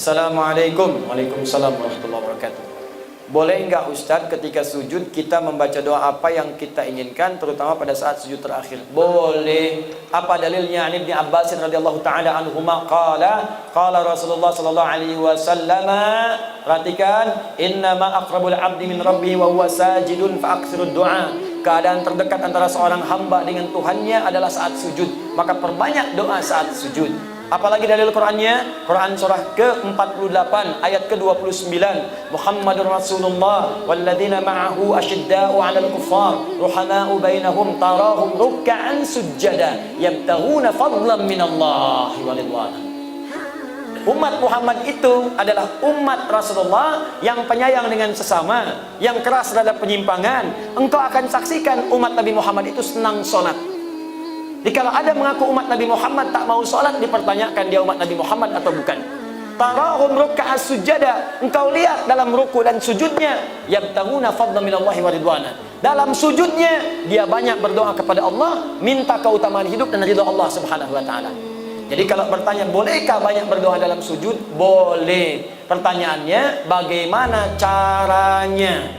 Assalamualaikum. Waalaikumsalam warahmatullahi wabarakatuh. Boleh enggak Ustadz ketika sujud kita membaca doa apa yang kita inginkan, terutama pada saat sujud terakhir? Boleh. Apa dalilnya? Ibnu Abbas radhiyallahu taala anhuma qala Rasulullah sallallahu alaihi wasallam, perhatikan, innama aqrabul abdi min rabbihi wa huwa sajidun fa aktsirud du'a. Keadaan terdekat antara seorang hamba dengan Tuhannya adalah saat sujud, maka perbanyak doa saat sujud. Apalagi dalil Qur'annya? Quran surah ke-48 ayat ke-29. Muhammadur Rasulullah walladzina ma'ahu asyidda'u 'alal kuffar ruhama'u bainahum tarahum ruk'an sujada yabtaghuna fadlan minallahi wa ridwana. Umat Muhammad itu adalah umat Rasulullah yang penyayang dengan sesama, yang keras terhadap penyimpangan. Engkau akan saksikan umat Nabi Muhammad itu senang sholat. Jadi kalau ada mengaku umat Nabi Muhammad tak mau sholat, dipertanyakan dia umat Nabi Muhammad atau bukan. Tarahum ruk'a sujada, engkau lihat dalam ruku dan sujudnya, yabtaguna fadlan minallahi wa ridwana. Dalam sujudnya dia banyak berdoa kepada Allah, minta keutamaan hidup dan ridha Allah Subhanahu wa taala. Jadi kalau bertanya bolehkah banyak berdoa dalam sujud? Boleh. Pertanyaannya bagaimana caranya?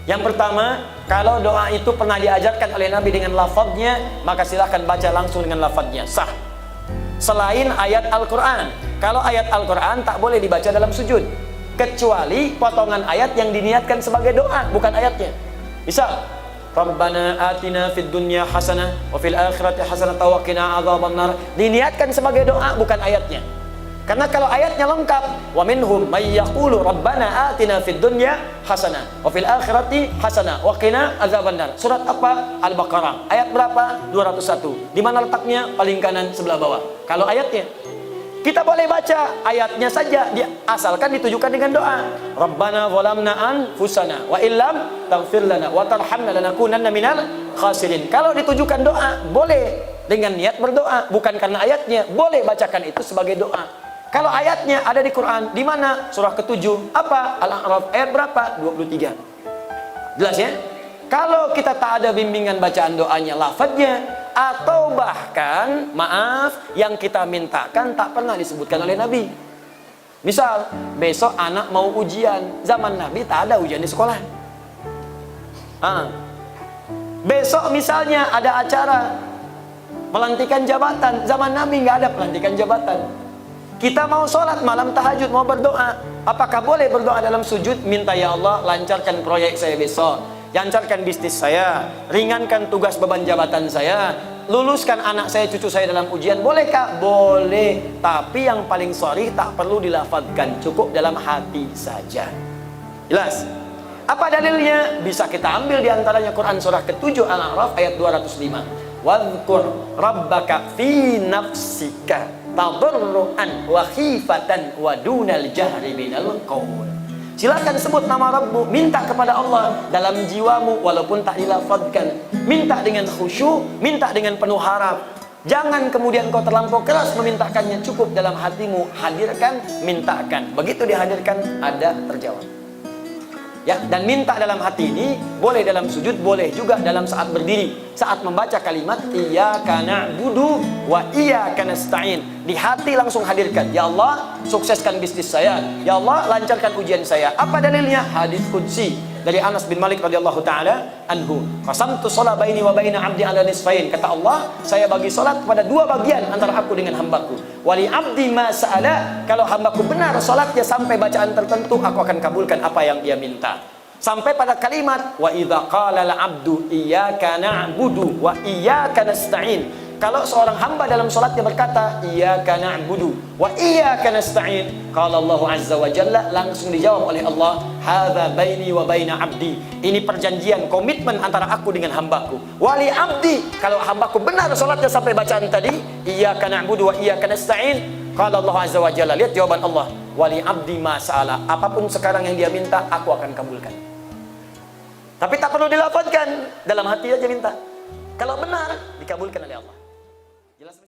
Yang pertama, kalau doa itu pernah diajarkan oleh Nabi dengan lafadznya, maka silahkan baca langsung dengan lafadznya, sah. Selain ayat Al-Quran, kalau ayat Al-Quran tak boleh dibaca dalam sujud, kecuali potongan ayat yang diniatkan sebagai doa, bukan ayatnya. Misal, Rabbana atina fid dunya hasanah wa fil akhirati hasanah wa qina adzabannar, diniatkan sebagai doa, bukan ayatnya. Karena kalau ayatnya lengkap, wa minhum may yaqulu rabbana atina fid dunya hasanah wa fil akhirati hasanah wa qina adzabannar. Surat apa? Al-Baqarah. Ayat berapa? 201. Di mana letaknya? Paling kanan sebelah bawah. Kalau ayatnya, kita boleh baca ayatnya saja, asalkan ditujukan dengan doa. Rabbana zalamna anfusana wa illam taghfir lana wa tarhamna lanakunanna minal khasirin. Kalau ditujukan doa, boleh dengan niat berdoa, bukan karena ayatnya. Boleh bacakan itu sebagai doa. Kalau ayatnya ada di Quran, di mana? Surah ke-7, apa? Al-A'raf, ayat berapa? 23. Jelas ya? Kalau kita tak ada bimbingan bacaan doanya, lafadznya, atau bahkan, maaf, yang kita mintakan tak pernah disebutkan oleh Nabi. Misal, besok anak mau ujian, zaman Nabi tak ada ujian di sekolah. Besok misalnya ada acara pelantikan jabatan, zaman Nabi nggak ada pelantikan jabatan. Kita mau sholat malam tahajud, mau berdoa, apakah boleh berdoa dalam sujud? Minta, ya Allah lancarkan proyek saya besok, lancarkan bisnis saya, ringankan tugas beban jabatan saya, luluskan anak saya, cucu saya dalam ujian. Bolehkah? Boleh. Tapi yang paling sharih tak perlu dilafadzkan, cukup dalam hati saja. Jelas? Apa dalilnya? Bisa kita ambil diantaranya Quran surah ke-7 Al-A'raf ayat 205. Wadhkur rabbaka fi nafsika tadarruan wa khifatan wa dunal jahri minal qaul. Silakan sebut nama Rabbu, minta kepada Allah dalam jiwamu walaupun tak dilafadzkan. Minta dengan khusyuk, minta dengan penuh harap. Jangan kemudian kau terlampau keras memintakannya, cukup dalam hatimu, hadirkan, mintakan. Begitu dihadirkan, ada terjawab. Ya, dan minta dalam hati ini boleh dalam sujud, boleh juga dalam saat berdiri, saat membaca kalimat iyyaka na'budu wa iyyaka nasta'in. Di hati langsung hadirkan, ya Allah sukseskan bisnis saya, ya Allah lancarkan ujian saya. Apa dalilnya? Hadis qudsi dari Anas bin Malik radhiyallahu taala anhu. Qasamtu shalah baini wa baina 'abdi 'ala nisfain. Kata Allah, saya bagi salat pada dua bagian antara aku dengan hambaku. Wali 'abdi ma sa'ala, kalau hambaku benar salatnya sampai bacaan tertentu, aku akan kabulkan apa yang dia minta. Sampai pada kalimat wa idza qala al-'abdu iyyaka na'budu wa iyyaka nasta'in. Kalau seorang hamba dalam salatnya berkata iyyaka na'budu wa iyyaka nasta'in, qala Allah azza wa jalla, langsung dijawab oleh Allah, hadza baini wa baina 'abdi. Ini perjanjian, komitmen antara aku dengan hambaku. Wali 'abdi, kalau hambaku benar salatnya sampai bacaan tadi iyyaka na'budu wa iyyaka nasta'in, qala Allah azza wa jalla, lihat jawaban Allah, wali 'abdi ma sa'ala, apapun sekarang yang dia minta aku akan kabulkan. Tapi tak perlu dilafadzkan, dalam hati aja minta. Kalau benar, dikabulkan oleh Allah.